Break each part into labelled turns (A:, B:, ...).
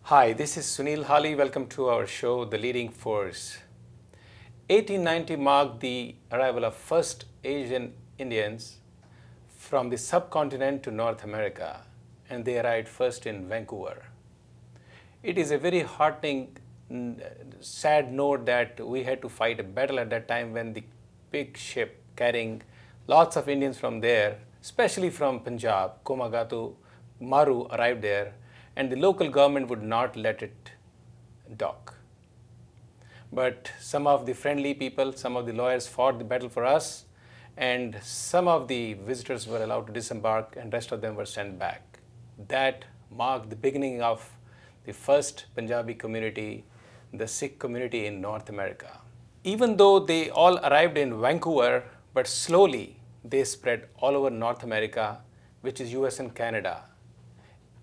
A: Hi, this is Sunil Hali. Welcome to our show, The Leading Force. 1890 marked the arrival of first Asian Indians from the subcontinent to North America, and they arrived first in Vancouver. It is a very heartening, sad note that we had to fight a battle at that time when the big ship carrying lots of Indians from there, especially from Punjab, Komagatu, Maru arrived there, and the local government would not let it dock. But some of the friendly people, some of the lawyers fought the battle for us, and some of the visitors were allowed to disembark and rest of them were sent back. That marked the beginning of the first Punjabi community, the Sikh community in North America. Even though they all arrived in Vancouver, but slowly they spread all over North America, which is US and Canada.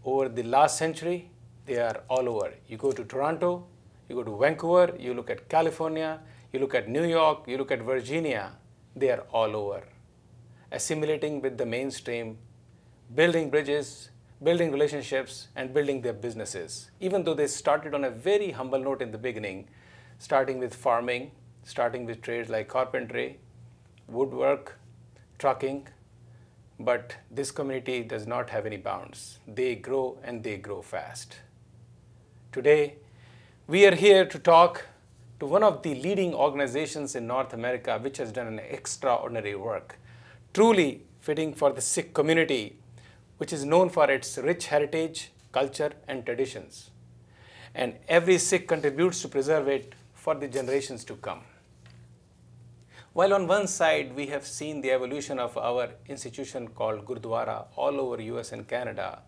A: Over the last century, they are all over. You go to Toronto, you go to Vancouver, you look at California, you look at New York, you look at Virginia, they are all over. Assimilating with the mainstream, building bridges, building relationships, and building their businesses. Even though they started on a very humble note in the beginning, starting with farming, starting with trades like carpentry, woodwork, trucking, but this community does not have any bounds. They grow and they grow fast. Today, we are here to talk to one of the leading organizations in North America which has done an extraordinary work, truly fitting for the Sikh community, which is known for its rich heritage, culture, and traditions. And every Sikh contributes to preserve it for the generations to come. While on one side we have seen the evolution of our institution called Gurdwara all over US and Canada,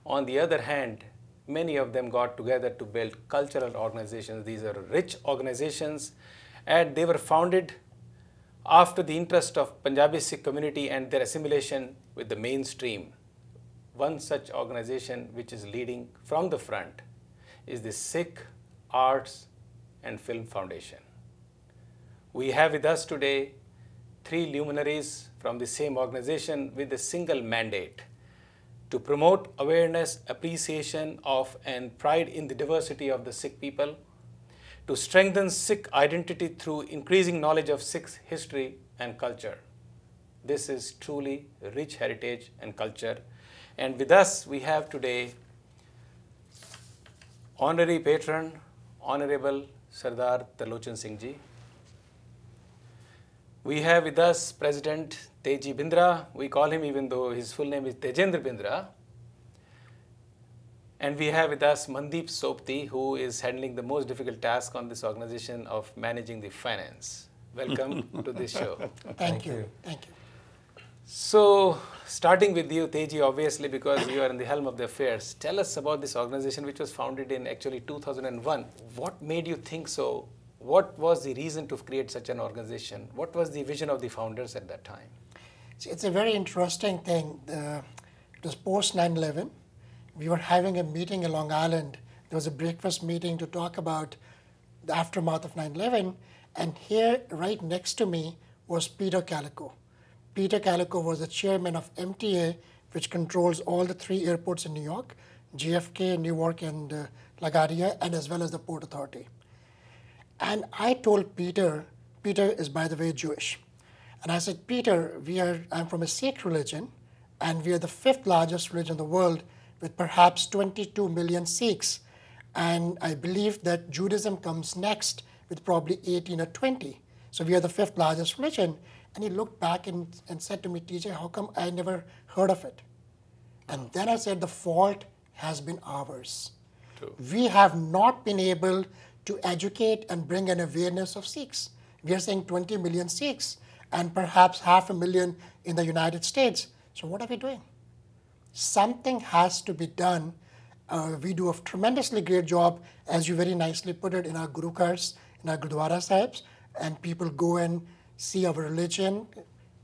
A: on the other hand, many of them got together to build cultural organizations. These are rich organizations, and they were founded after the interest of Punjabi Sikh community and their assimilation with the mainstream. One such organization which is leading from the front is the Sikh Arts and Film Foundation. We have with us today three luminaries from the same organization with a single mandate: to promote awareness, appreciation of, and pride in the diversity of the Sikh people, to strengthen Sikh identity through increasing knowledge of Sikh history and culture. This is truly rich heritage and culture. And with us, we have today Honorary Patron, Honorable Sardar Tarlochan Singh Ji. We have with us President Teji Bindra. We call him, even though his full name is Tejendra Bindra. And we have with us Mandeep Sopti, who is handling the most difficult task on this organization of managing the finance. Welcome to this show.
B: Thank you. Thank you.
A: So, starting with you, Teji, obviously, because you are in the helm of the affairs, tell us about this organization which was founded in actually 2001. What made you think so? What was the reason to create such an organization? What was the vision of the founders at that time?
B: It's a very interesting thing. It was post 9/11. We were having a meeting in Long Island. There was a breakfast meeting to talk about the aftermath of 9/11. And here, right next to me, was Peter Calico. Peter Calico was the chairman of MTA, which controls all the three airports in New York: JFK, Newark, and LaGuardia, and as well as the Port Authority. And I told Peter is, by the way, Jewish. And I said, Peter, I'm from a Sikh religion, and we are the fifth largest religion in the world with perhaps 22 million Sikhs. And I believe that Judaism comes next with probably 18 or 20. So we are the fifth largest religion. And he looked back and said to me, TJ, how come I never heard of it? And then I said, the fault has been ours.
A: True.
B: We have not been able to educate and bring an awareness of Sikhs. We are saying 20 million Sikhs and perhaps 500,000 in the United States. So what are we doing? Something has to be done. We do a tremendously great job, as you very nicely put it, in our Guru Cars, in our Gurdwara Sahibs, and people go and see our religion,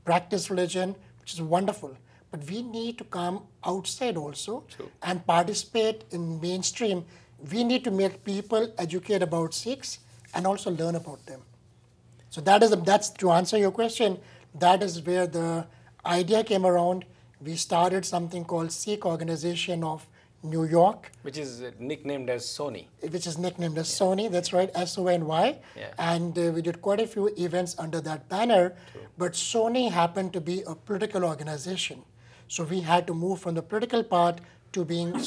B: practice religion, which is wonderful. But we need to come outside also.
A: True.
B: And participate in mainstream. We need to make people educate about Sikhs and also learn about them. So that's to answer your question. That is where the idea came around. We started something called Sikh Organization of New York,
A: Which is nicknamed as Sony.
B: which is nicknamed as Sony. That's right, SONY.
A: Yeah.
B: And we did quite a few events under that banner. But Sony happened to be a political organization. So we had to move from the political part to being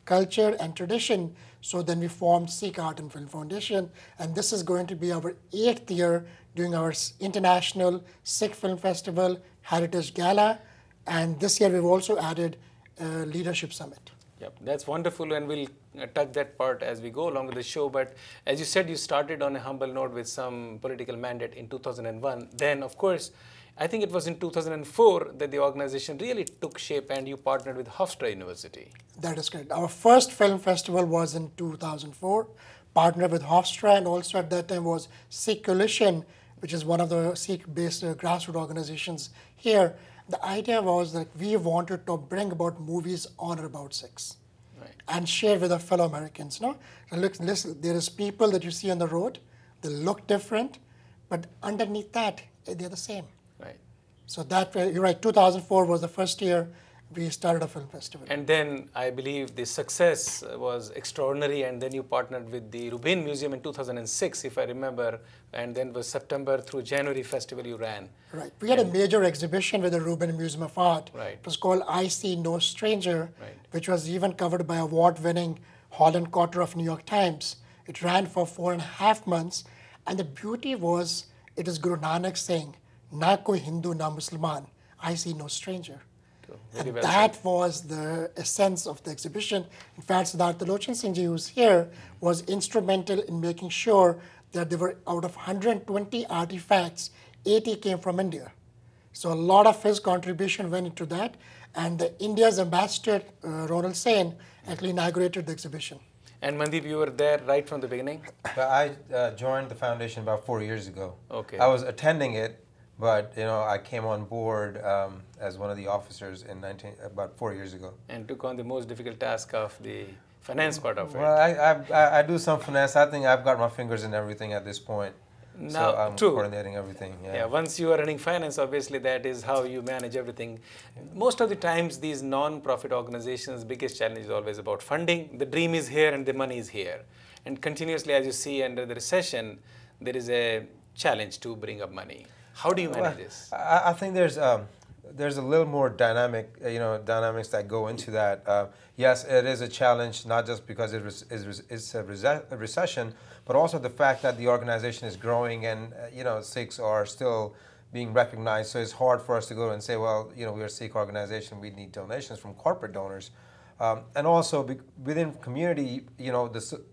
B: culture and tradition. So then we formed Sikh Art and Film Foundation. And this is going to be our 8th year doing our International Sikh Film Festival Heritage Gala. And this year we've also added a Leadership Summit.
A: Yep, that's wonderful, and we'll touch that part as we go along with the show. But as you said, you started on a humble note with some political mandate in 2001. Then, of course, I think it was in 2004 that the organization really took shape and you partnered with Hofstra University.
B: That is correct. Our first film festival was in 2004, partnered with Hofstra, and also at that time was Sikh Coalition, which is one of the Sikh-based grassroots organizations here. The idea was that we wanted to bring about movies on or about Sikhs,
A: Right.
B: and share with our fellow Americans. No, and look, listen, there is people that you see on the road. They look different, but underneath that, they're the same.
A: Right.
B: So that way, you're right. 2004 was the first year we started a film festival.
A: And then I believe the success was extraordinary, and then you partnered with the Rubin Museum in 2006, if I remember, and then was September through January festival you ran.
B: Right. We had a major exhibition with the Rubin Museum of Art.
A: Right.
B: It was called I See No Stranger,
A: Right.
B: which was even covered by award-winning Holland Cotter of New York Times. It ran for 4.5 months, and the beauty was it is Guru Nanak saying, "Na koi Hindu, na Musliman, I see no stranger."
A: Very
B: And
A: well
B: that was the essence of the exhibition. In fact, Siddhartha Lochan Singh ji, who's here, was instrumental in making sure that there were, out of 120 artifacts, 80 came from India. So a lot of his contribution went into that. And India's ambassador, Ronald Sen, actually inaugurated the exhibition.
A: And Mandeep, you were there right from the beginning?
C: But I joined the foundation about 4 years ago.
A: Okay.
C: I was attending it, but I came on board as one of the officers about 4 years ago.
A: And took on the most difficult task of the finance part of it.
C: Well, I do some finance. I think I've got my fingers in everything at this point.
A: Now,
C: so I'm
A: true.
C: coordinating everything.
A: Yeah, once you are running finance, obviously that is how you manage everything. Most of the times, these non-profit organizations' biggest challenge is always about funding. The dream is here and the money is here. And continuously, as you see under the recession, there is a challenge to bring up money. How do you manage this?
C: I think there's a little more dynamics that go into that. Yes, it is a challenge, not just because it's a recession, but also the fact that the organization is growing and Sikhs are still being recognized. So it's hard for us to go and say, well, we're a Sikh organization, we need donations from corporate donors. And also within community,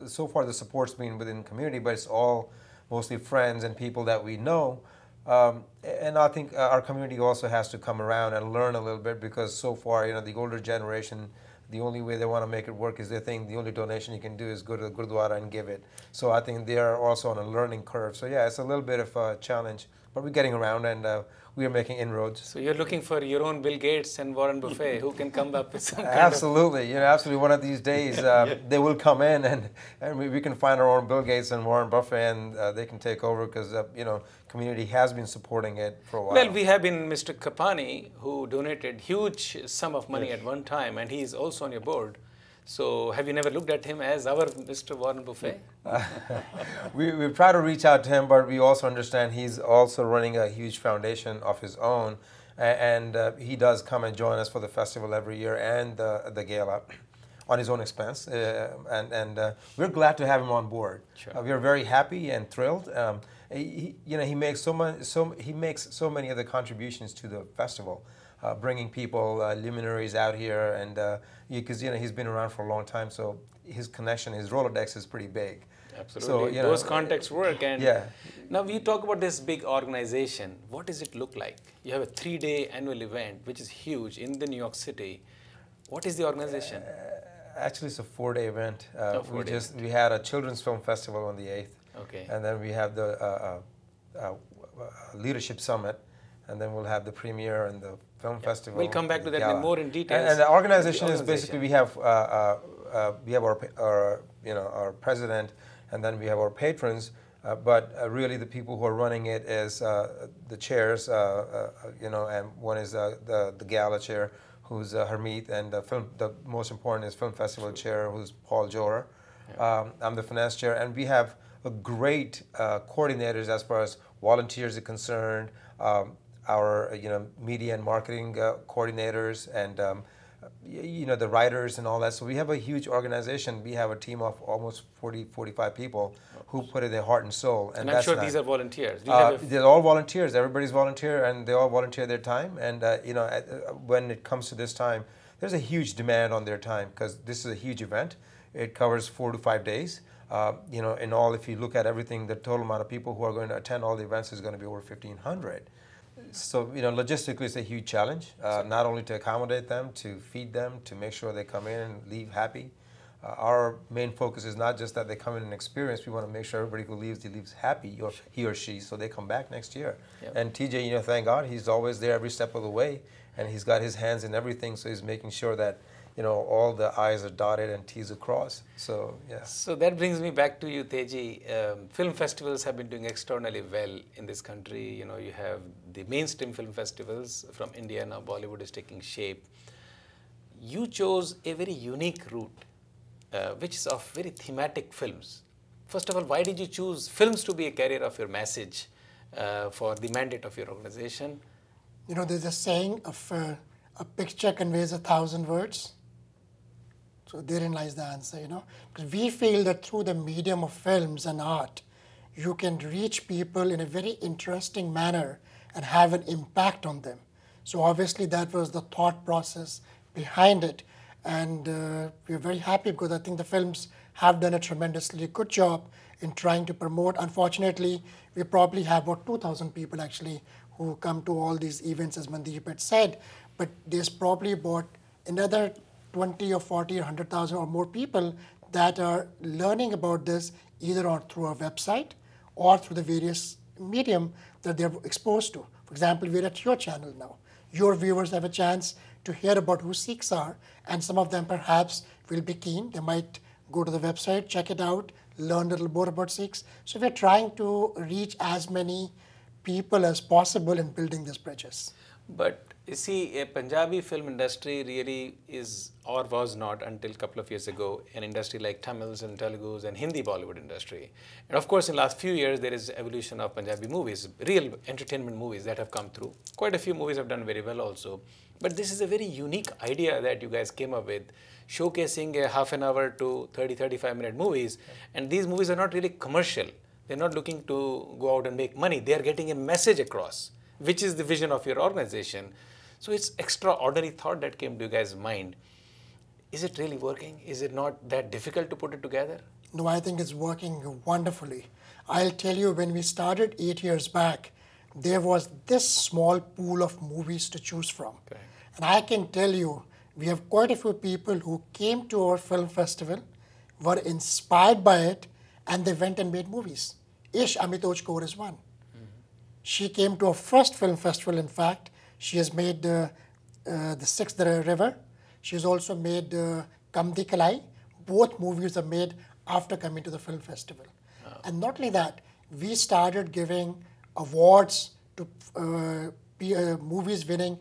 C: so far the support's been within community, but it's all mostly friends and people that we know. And I think our community also has to come around and learn a little bit, because so far, the older generation, the only way they want to make it work is they think the only donation you can do is go to the Gurdwara and give it. So I think they are also on a learning curve. So yeah, it's a little bit of a challenge, but we're getting around and we are making inroads.
A: So you're looking for your own Bill Gates and Warren Buffett who can come up with some
C: Absolutely, absolutely. One of these days, they will come in and we can find our own Bill Gates and Warren Buffett, and they can take over, because community has been supporting it for a while.
A: Well, we have been Mr. Kapani, who donated huge sum of money at one time, and he is also on your board. So have you never looked at him as our Mr. Warren Buffett?
C: We've tried to reach out to him, but we also understand he's also running a huge foundation of his own, and he does come and join us for the festival every year and the gala on his own expense, and we're glad to have him on board.
A: Sure.
C: We are very happy and thrilled. He makes so many other contributions to the festival, bringing people, luminaries out here, and because he's been around for a long time, so his connection, his Rolodex is pretty big.
A: Absolutely.
C: So,
A: those contacts work. And
C: yeah.
A: Now we talk about this big organization. What does it look like? You have a 3-day annual event, which is huge in the New York City. What is the organization?
C: Actually, it's a 4-day event. We had a children's film festival on the 8th.
A: Okay.
C: And then we have the leadership summit, and then we'll have the premiere and the film festival.
A: We'll come back to that
C: gala.
A: more in detail.
C: And the organization is basically, we have our president, and then we have our patrons. But really, the people who are running it is the chairs, and one is the gala chair, who's Harmeet, and the most important is Film Festival Chair, who's Paul Jorer. I'm the finance chair, and we have a great coordinators as far as volunteers are concerned. Our media and marketing coordinators, and the writers and all that. So we have a huge organization. We have a team of almost 45 people who put in their heart and soul.
A: And I'm sure these are volunteers.
C: They're all volunteers. Everybody's volunteer, and they all volunteer their time. And when it comes to this time, there's a huge demand on their time because this is a huge event. It covers 4 to 5 days. In all, if you look at everything, the total amount of people who are going to attend all the events is going to be over 1,500. So, logistically, it's a huge challenge, not only to accommodate them, to feed them, to make sure they come in and leave happy. Our main focus is not just that they come in and experience. We want to make sure everybody who leaves, he leaves happy, or he or she, so they come back next year. Yep. And TJ, thank God, he's always there every step of the way, and he's got his hands in everything, so he's making sure that all the I's are dotted and T's are crossed. So, yeah.
A: So that brings me back to you, Teji. Film festivals have been doing extraordinarily well in this country. You have the mainstream film festivals from India. Now Bollywood is taking shape. You chose a very unique route, which is of very thematic films. First of all, why did you choose films to be a carrier of your message for the mandate of your organization?
B: There's a saying of a picture conveys 1,000 words. So therein lies the answer, because we feel that through the medium of films and art, you can reach people in a very interesting manner and have an impact on them. So obviously that was the thought process behind it. And we're very happy because I think the films have done a tremendously good job in trying to promote. Unfortunately, we probably have about 2,000 people actually who come to all these events, as Mandeep had said, but there's probably about another 20 or 40 or 100,000 or more people that are learning about this either through our website or through the various medium that they're exposed to. For example, we're at your channel now. Your viewers have a chance to hear about who Sikhs are, and some of them perhaps will be keen. They might go to the website, check it out, learn a little more about Sikhs. So we're trying to reach as many people as possible in building these bridges.
A: But you see, a Punjabi film industry really is, or was not until a couple of years ago, an industry like Tamils and Telugus and Hindi Bollywood industry. And of course, in the last few years, there is evolution of Punjabi movies, real entertainment movies that have come through. Quite a few movies have done very well also. But this is a very unique idea that you guys came up with, showcasing a half an hour to 30-35 minute movies. And these movies are not really commercial. They're not looking to go out and make money. They are getting a message across, which is the vision of your organization. So it's extraordinary thought that came to you guys' mind. Is it really working? Is it not that difficult to put it together?
B: No, I think it's working wonderfully. I'll tell you, when we started 8 years back, there was this small pool of movies to choose from. Okay. And I can tell you, we have quite a few people who came to our film festival, were inspired by it, and they went and made movies. Ish Amitoj Kaur is one. She came to our first film festival, in fact. She has made The Sixth River. She has also made Kamdi Kalai. Both movies are made after coming to the film festival. Oh. And not only that, we started giving awards to movies winning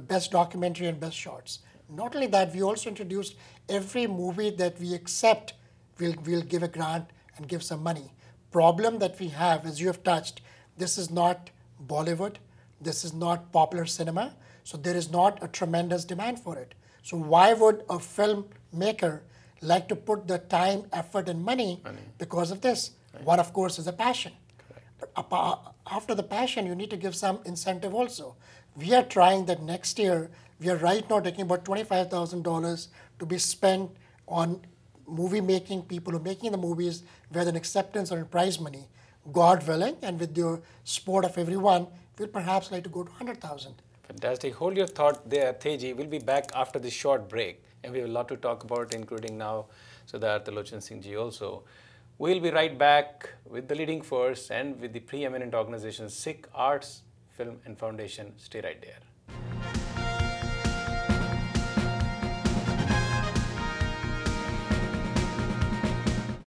B: Best Documentary and Best Shorts. Not only that, we also introduced every movie that we accept, we'll give a grant and give some money. Problem that we have, as you have touched, this is not Bollywood, this is not popular cinema, so there is not a tremendous demand for it. So why would a filmmaker like to put the time, effort, and money because of this? Right. One, of course, is a passion. Correct. But after the passion, you need to give some incentive also. We are trying that next year. We are right now taking about $25,000 to be spent on movie making, people who are making the movies, whether in acceptance or in prize money. God willing, and with the support of everyone, we'll perhaps like to go to 100,000.
A: Fantastic. Hold your thought there, Teji. We'll be back after this short break, and we have a lot to talk about, including now Siddharth Lochan Singh ji also. We'll be right back with the leading force and with the preeminent organization Sikh Arts, Film and Foundation. Stay right there.